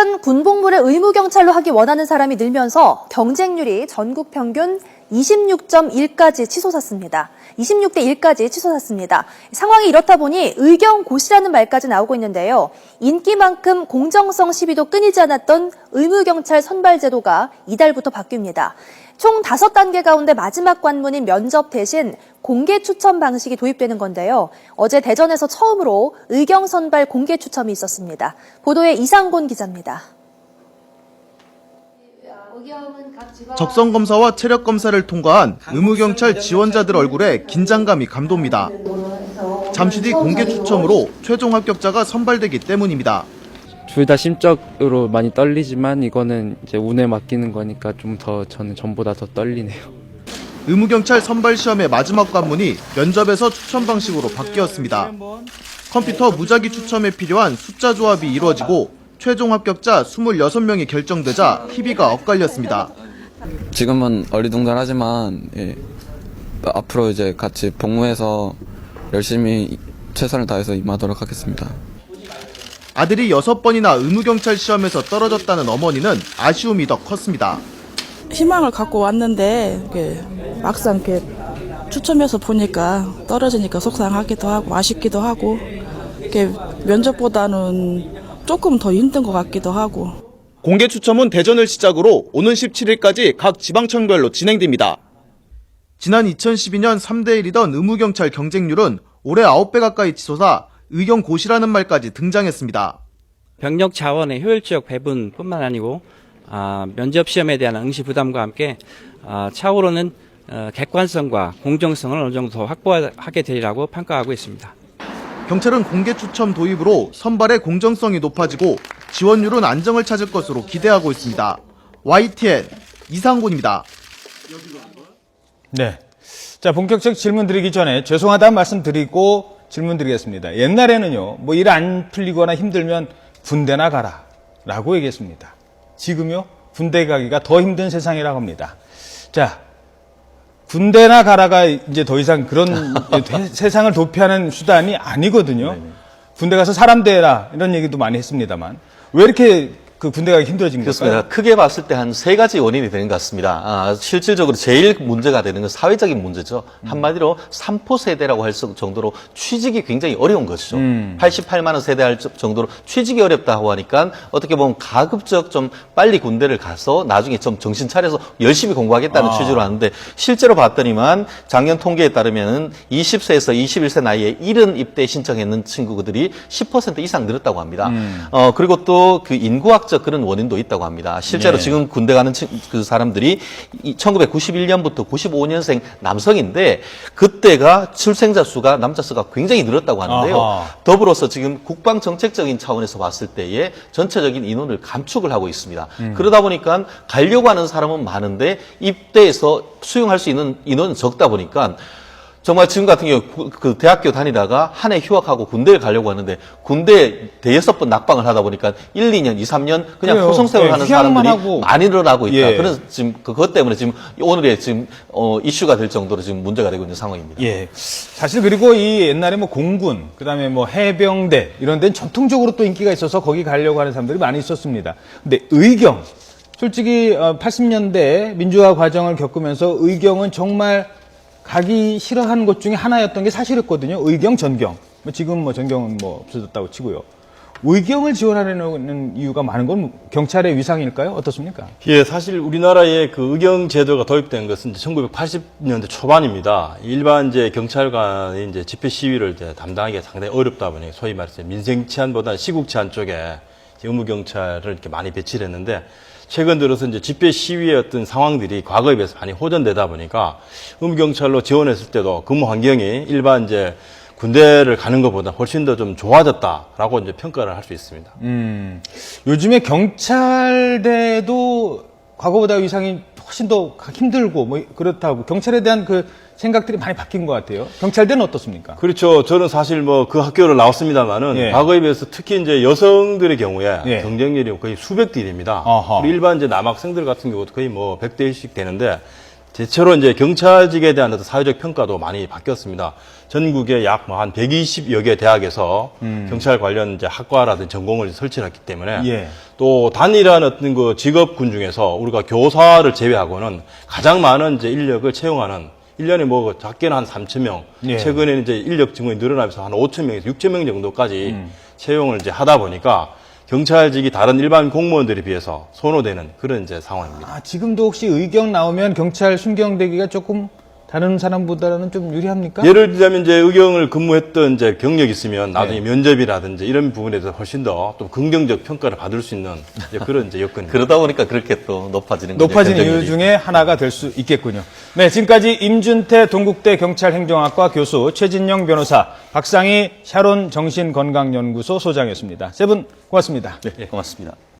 최근 군복무를 의무경찰로 하기 원하는 사람이 늘면서 경쟁률이 전국 평균 26.1까지 치솟았습니다. 26대 1까지 치솟았습니다. 상황이 이렇다 보니 의경고시라는 말까지 나오고 있는데요. 인기만큼 공정성 시비도 끊이지 않았던 의무경찰 선발제도가 이달부터 바뀝니다. 총 5단계 가운데 마지막 관문인 면접 대신 공개 추첨 방식이 도입되는 건데요. 어제 대전에서 처음으로 의경 선발 공개 추첨이 있었습니다. 보도에 이상곤 기자입니다. 적성검사와 체력검사를 통과한 의무경찰 지원자들 얼굴에 긴장감이 감돕니다. 잠시 뒤 공개 추첨으로 최종 합격자가 선발되기 때문입니다. 둘 다 심적으로 많이 떨리지만 이거는 이제 운에 맡기는 거니까 좀 더 저는 전보다 더 떨리네요. 의무경찰 선발시험의 마지막 관문이 면접에서 추첨 방식으로 바뀌었습니다. 컴퓨터 무작위 추첨에 필요한 숫자 조합이 이루어지고 최종 합격자 26명이 결정되자 희비가 엇갈렸습니다. 지금은 어리둥절하지만 앞으로 이제 같이 복무해서 열심히 최선을 다해서 임하도록 하겠습니다. 아들이 6번이나 의무경찰 시험에서 떨어졌다는 어머니는 아쉬움이 더 컸습니다. 희망을 갖고 왔는데 막상 추첨해서 보니까 떨어지니까 속상하기도 하고 아쉽기도 하고 면접보다는 조금 더 힘든 것 같기도 하고. 공개 추첨은 대전을 시작으로 오는 17일까지 각 지방청별로 진행됩니다. 지난 2012년 3대 1이던 의무경찰 경쟁률은 올해 9배 가까이 치솟아 의경고시라는 말까지 등장했습니다. 병력 자원의 효율적 배분뿐만 아니고 면접 시험에 대한 응시 부담과 함께 차후로는 객관성과 공정성을 어느 정도 더 확보하게 되리라고 평가하고 있습니다. 경찰은 공개 추첨 도입으로 선발의 공정성이 높아지고 지원율은 안정을 찾을 것으로 기대하고 있습니다. YTN 이상곤입니다. 네. 자, 본격적 질문 드리기 전에 죄송하다는 말씀 드리고 질문 드리겠습니다. 옛날에는요, 뭐 일 안 풀리거나 힘들면 군대나 가라 라고 얘기했습니다. 지금요, 군대 가기가 더 힘든 세상이라고 합니다. 자, 군대나 가라가 이제 더 이상 그런 세상을 도피하는 수단이 아니거든요. 군대 가서 사람 대라 이런 얘기도 많이 했습니다만 왜 이렇게 그 군대 가기 힘들어진 걸까요? 그렇습니다. 크게 봤을 때 한 3가지 원인이 되는 것 같습니다. 실질적으로 제일 문제가 되는 건 사회적인 문제죠. 한마디로 3포 세대라고 할 정도로 취직이 굉장히 어려운 것이죠. 88만 원 세대 할 정도로 취직이 어렵다고 하니까 어떻게 보면 가급적 좀 빨리 군대를 가서 나중에 좀 정신 차려서 열심히 공부하겠다는 취지로 하는데 실제로 봤더니만 작년 통계에 따르면은 20세에서 21세 나이에 70 입대 신청했는 친구들이 10% 이상 늘었다고 합니다. 그리고 또 그 인구학적 그런 원인도 있다고 합니다. 실제로 지금 군대 가는 그 사람들이 1991년부터 95년생 남성인데 그때가 출생자 수가 남자 수가 굉장히 늘었다고 하는데요. 더불어서 지금 국방 정책적인 차원에서 봤을 때에 전체적인 인원을 감축을 하고 있습니다. 그러다 보니까 가려고 하는 사람은 많은데 입대해서 수용할 수 있는 인원은 적다 보니까 정말 지금 같은 경우 그 대학교 다니다가 한 해 휴학하고 군대를 가려고 하는데 군대 대여섯 번 낙방을 하다 보니까 1, 2년, 2, 3년 그냥 포성생활을 하는 사람들이 많이 늘어나고 있다. 그래서 지금 그것 때문에 지금 오늘의 지금 이슈가 될 정도로 지금 문제가 되고 있는 상황입니다. 예. 사실 그리고 이 옛날에 뭐 공군, 그다음에 뭐 해병대 이런 데는 전통적으로 또 인기가 있어서 거기 가려고 하는 사람들이 많이 있었습니다. 근데 의경, 솔직히 80년대 민주화 과정을 겪으면서 의경은 정말 가기 싫어하는 것 중에 하나였던 게 사실이었거든요. 의경, 전경. 지금 뭐 전경은 뭐 없어졌다고 치고요. 의경을 지원하려는 이유가 많은 건 경찰의 위상일까요? 어떻습니까? 예, 사실 우리나라의 그 의경 제도가 도입된 것은 1980년대 초반입니다. 일반 이제 경찰관이 이제 집회 시위를 이제 담당하기가 상당히 어렵다 보니 소위 말해서 민생 치안보다는 시국 치안 쪽에 의무 경찰을 이렇게 많이 배치를 했는데 최근 들어서 이제 집회 시위의 어떤 상황들이 과거에 비해서 많이 호전되다 보니까 의무경찰로 지원했을 때도 근무 환경이 일반 이제 군대를 가는 것보다 훨씬 더 좀 좋아졌다라고 이제 평가를 할 수 있습니다. 요즘에 경찰대도 과거보다 위상이 훨씬 더 힘들고 뭐 그렇다고 경찰에 대한 그 생각들이 많이 바뀐 것 같아요. 경찰대는 어떻습니까? 그렇죠. 저는 사실 뭐 그 학교를 나왔습니다만은 과거에 비해서 특히 이제 여성들의 경우에 경쟁률이 거의 수백 대 1입니다. 일반 이제 남학생들 같은 경우도 거의 뭐 100대 1씩 되는데 대체로 이제 경찰직에 대한 어떤 사회적 평가도 많이 바뀌었습니다. 전국에 약 뭐 한 120여 개 대학에서 경찰 관련 이제 학과라든지 전공을 설치했기 때문에 예. 또 단일한 어떤 그 직업군 중에서 우리가 교사를 제외하고는 가장 많은 이제 인력을 채용하는 1년에 뭐 작게는 한 3,000명, 예. 최근에는 이제 인력 증원이 늘어나면서 한 5,000명에서 6,000명 정도까지 채용을 이제 하다 보니까 경찰직이 다른 일반 공무원들에 비해서 선호되는 그런 이제 상황입니다. 아, 지금도 혹시 의경 나오면 경찰 순경되기가 조금 다른 사람보다는 좀 유리합니까? 예를 들자면 이제 의경을 근무했던 이제 경력이 있으면 나중에 면접이라든지 이런 부분에 대해서 훨씬 더 또 긍정적 평가를 받을 수 있는 이제 그런 이제 여건입니다. 그러다 보니까 그렇게 또 높아지는 거죠. 높아진 이유 경쟁률이. 중에 하나가 될 수 있겠군요. 네, 지금까지 임준태 동국대 경찰행정학과 교수, 최진영 변호사, 박상희 샤론 정신건강연구소 소장이었습니다. 세 분 고맙습니다. 네, 고맙습니다.